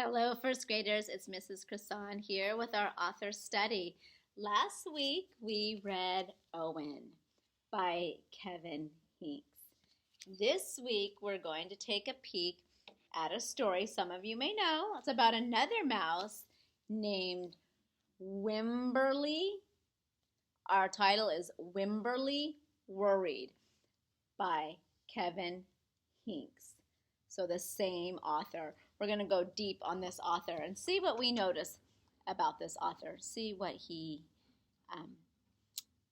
Hello, first graders. It's Mrs. Cresson here with our author study. Last week we read Owen by Kevin Hinks. This week we're going to take a peek at a story some of you may know. It's about another mouse named Wemberly. Our title is Wemberly Worried by Kevin Hinks. So the same author. We're going to go deep on this author and see what we notice about this author. See what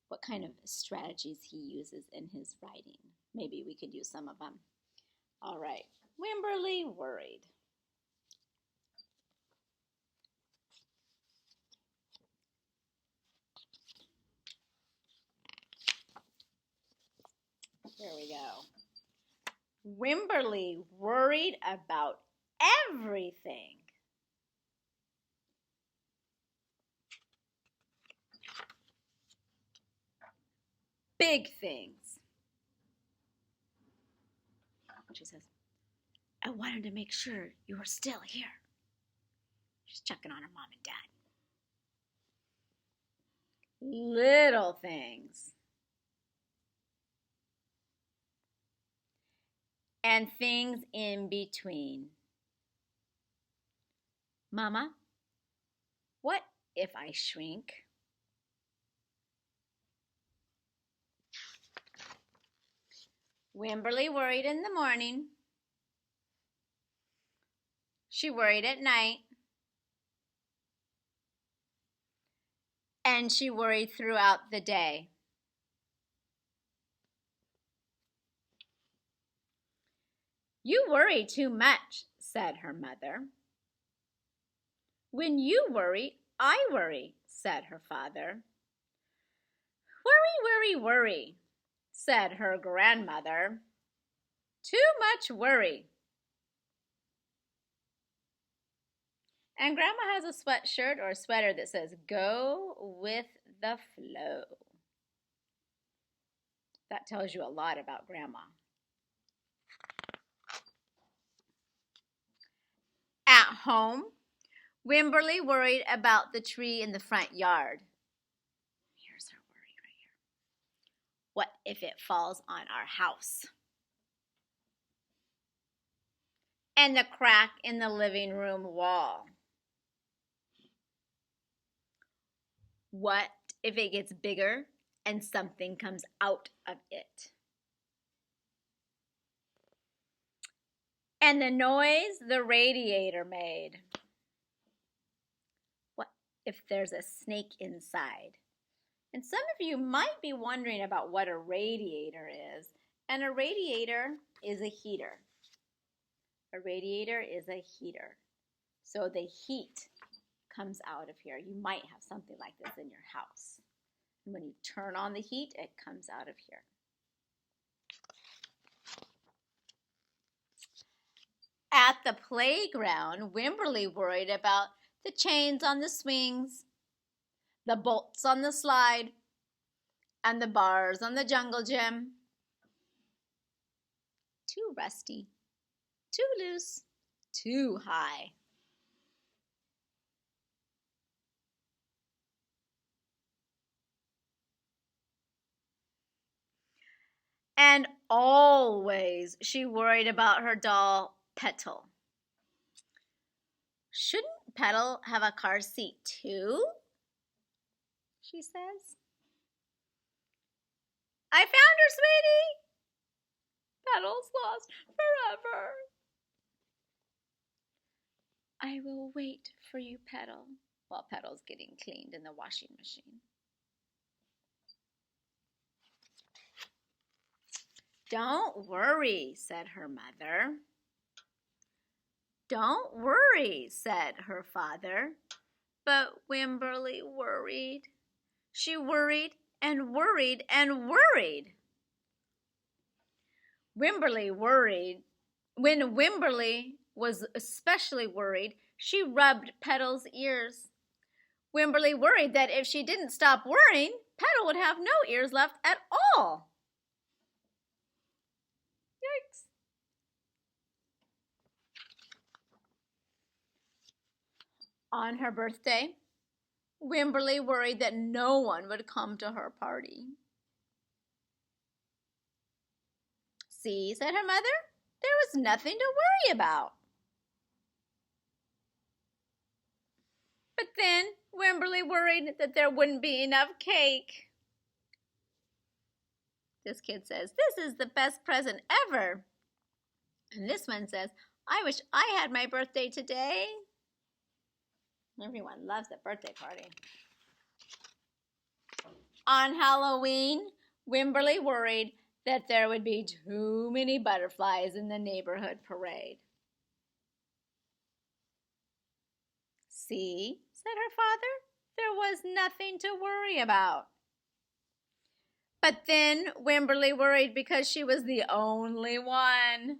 what kind of strategies he uses in his writing. Maybe we could use some of them. All right, Wemberly Worried. Here we go. Wemberly worried about everything. Big things. She says, I wanted to make sure you were still here. She's checking on her mom and dad. Little things. And things in between. Mama, what if I shrink? Wemberly worried in the morning. She worried at night. And she worried throughout the day. You worry too much, said her mother. When you worry, I worry, said her father. Worry, worry, worry, said her grandmother. Too much worry. And Grandma has a sweatshirt or a sweater that says, Go with the flow. That tells you a lot about Grandma. At home, Wemberly worried about the tree in the front yard. Here's her worry right here. What if it falls on our house? And the crack in the living room wall. What if it gets bigger and something comes out of it? And the noise the radiator made. What if there's a snake inside? And some of you might be wondering about what a radiator is. And a radiator is a heater. A radiator is a heater. So the heat comes out of here. You might have something like this in your house. And when you turn on the heat, it comes out of here. At the playground, Wemberly worried about the chains on the swings, the bolts on the slide, and the bars on the jungle gym. Too rusty, too loose, too high. And always she worried about her doll, Petal. Shouldn't Petal have a car seat too? She says. I found her, sweetie. Petal's lost forever. I will wait for you, Petal, while Petal's getting cleaned in the washing machine. Don't worry, said her mother. Don't worry, said her father. But Wemberly worried. She worried and worried and worried. Wemberly worried. When Wemberly was especially worried, she rubbed Petal's ears. Wemberly worried that if she didn't stop worrying, Petal would have no ears left at all. Yikes. On her birthday, Wemberly worried that no one would come to her party. See, said her mother, there was nothing to worry about. But then Wemberly worried that there wouldn't be enough cake. This kid says, this is the best present ever. And this one says, I wish I had my birthday today. Everyone loves a birthday party. On Halloween, Wemberly worried that there would be too many butterflies in the neighborhood parade. See, said her father, there was nothing to worry about. But then Wemberly worried because she was the only one.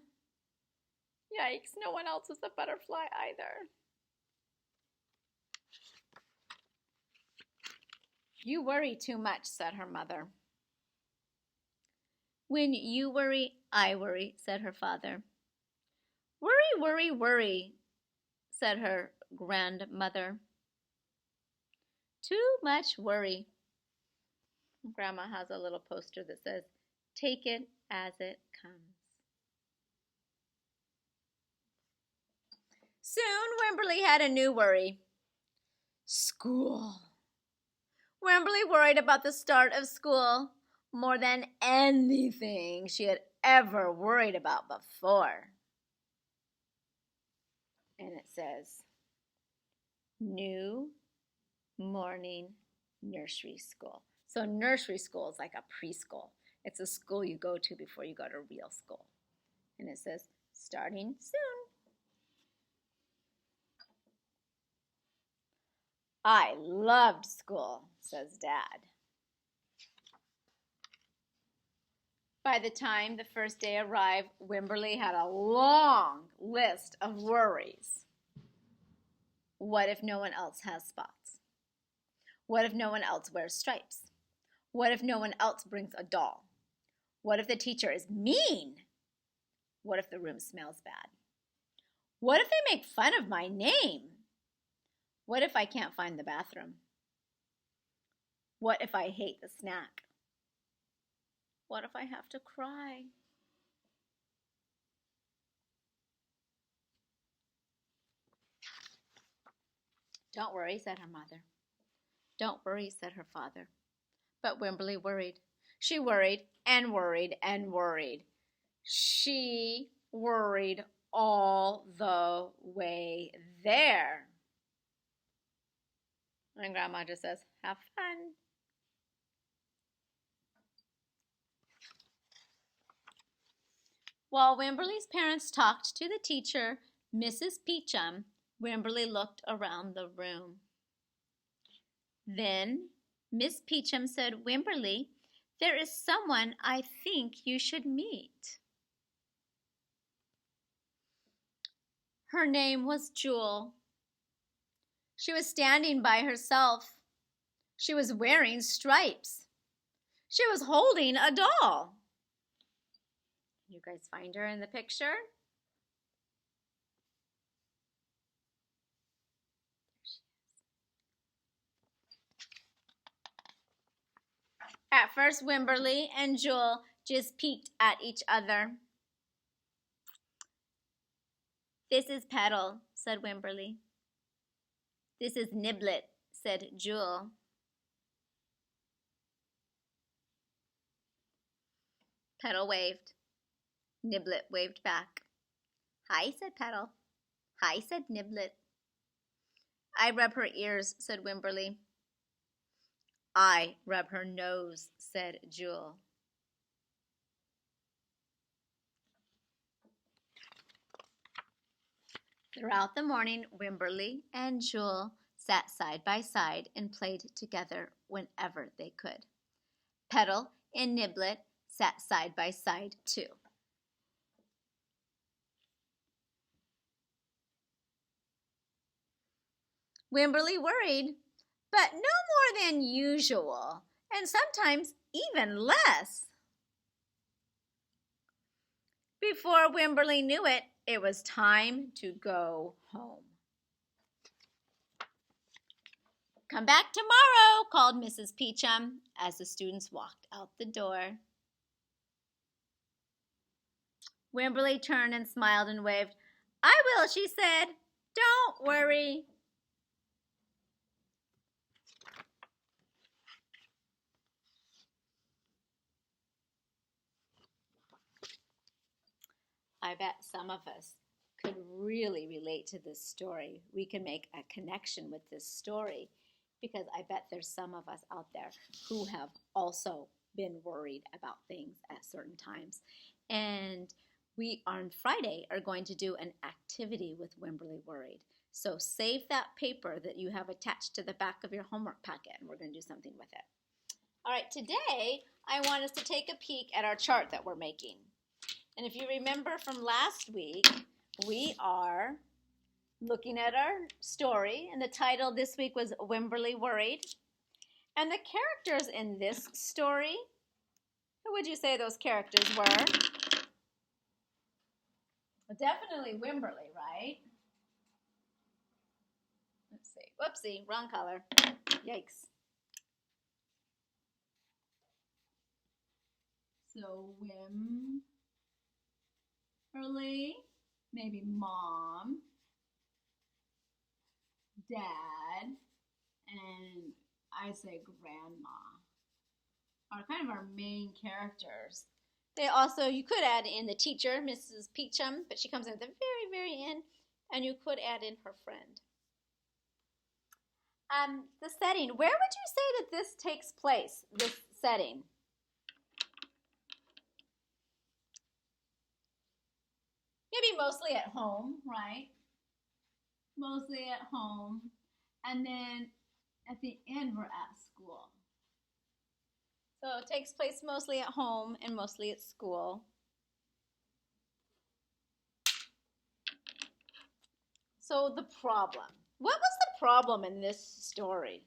Yikes, no one else was a butterfly either. You worry too much, said her mother. When you worry, I worry, said her father. Worry, worry, worry, said her grandmother. Too much worry. Grandma has a little poster that says, take it as it comes. Soon Wemberly had a new worry. School. Wemberly worried about the start of school more than anything she had ever worried about before. And it says, new morning nursery school. So nursery school is like a preschool. It's a school you go to before you go to real school. And it says, starting soon. I loved school, says Dad. By the time the first day arrived, Wemberly had a long list of worries. What if no one else has spots? What if no one else wears stripes? What if no one else brings a doll? What if the teacher is mean? What if the room smells bad? What if they make fun of my name? What if I can't find the bathroom? What if I hate the snack? What if I have to cry? Don't worry, said her mother. Don't worry, said her father. But Wemberly worried. She worried and worried and worried. She worried all the way there. And Grandma just says, have fun. While Wemberly's parents talked to the teacher, Mrs. Peachum, Wemberly looked around the room. Then Miss Peachum said, Wemberly, there is someone I think you should meet. Her name was Jewel. She was standing by herself. She was wearing stripes. She was holding a doll. You guys find her in the picture? At first, Wemberly and Jewel just peeked at each other. This is Petal, said Wemberly. This is Niblet, said Jewel. Petal waved. Niblet waved back. Hi, said Petal. Hi, said Niblet. I rub her ears, said Wemberly. I rub her nose, said Jewel. Throughout the morning, Wemberly and Jewel sat side by side and played together whenever they could. Petal and Niblet sat side by side too. Wemberly worried, but no more than usual, and sometimes even less. Before Wemberly knew it, it was time to go home. Come back tomorrow, called Mrs. Peachum as the students walked out the door. Wemberly turned and smiled and waved. I will, she said. Don't worry. I bet some of us could really relate to this story. We can make a connection with this story because I bet there's some of us out there who have also been worried about things at certain times. And we on Friday are going to do an activity with Wemberly Worried. So save that paper that you have attached to the back of your homework packet, and we're going to do something with it. All right, today I want us to take a peek at our chart that we're making. And if you remember from last week, we are looking at our story, and the title this week was Wemberly Worried. And the characters in this story, who would you say those characters were? Well, definitely Wemberly, right? Let's see. Whoopsie, wrong color. Yikes. So Wemberly, maybe Mom, Dad, and I say Grandma are kind of our main characters. They also, you could add in the teacher, Mrs. Peachum, but she comes in at the very, very end, and you could add in her friend. The setting, where would you say that this takes place, this setting? Maybe mostly at home, right? Mostly at home. And then at the end, we're at school. So it takes place mostly at home and mostly at school. So the problem. What was the problem in this story?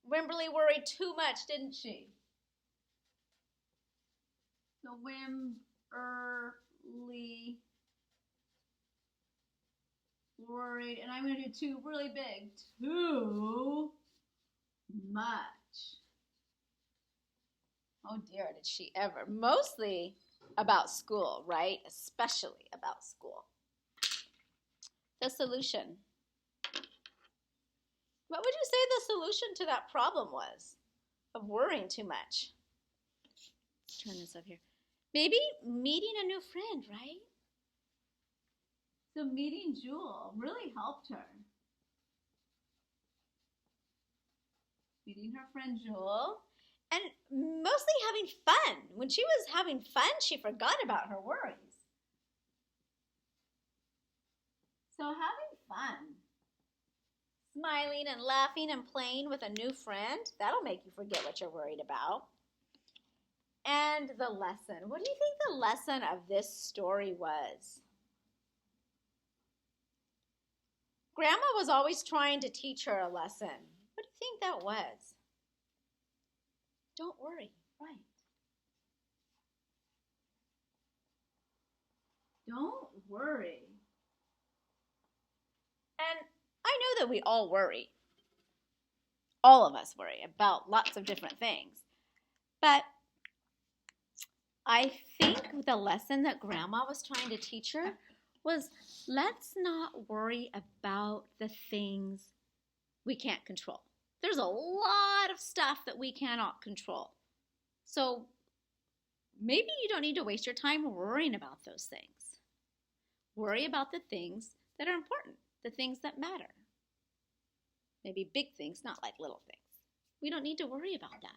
Wemberly worried too much, didn't she? So Wemberly worried, and I'm going to do two really big. Too much. Oh dear, did she ever. Mostly about school, right? Especially about school. The solution. What would you say the solution to that problem was of worrying too much? Let's turn this up here. Maybe meeting a new friend, right? So meeting Jewel really helped her. Meeting her friend Jewel. And mostly having fun. When she was having fun, she forgot about her worries. So having fun. Smiling and laughing and playing with a new friend. That'll make you forget what you're worried about. And the lesson. What do you think the lesson of this story was? Grandma was always trying to teach her a lesson. What do you think that was? Don't worry, right? Don't worry. And I know that we all worry. All of us worry about lots of different things. But I think the lesson that Grandma was trying to teach her was let's not worry about the things we can't control. There's a lot of stuff that we cannot control. So maybe you don't need to waste your time worrying about those things. Worry about the things that are important, the things that matter. Maybe big things, not like little things. We don't need to worry about that.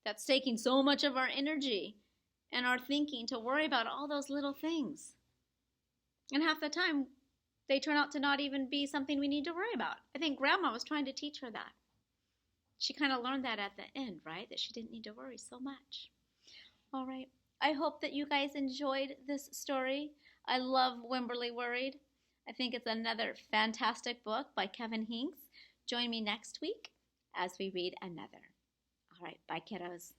That's taking so much of our energy and our thinking to worry about all those little things. And half the time, they turn out to not even be something we need to worry about. I think Grandma was trying to teach her that. She kind of learned that at the end, right? That she didn't need to worry so much. All right. I hope that you guys enjoyed this story. I love Wemberly Worried. I think it's another fantastic book by Kevin Hinks. Join me next week as we read another. All right. Bye, kiddos.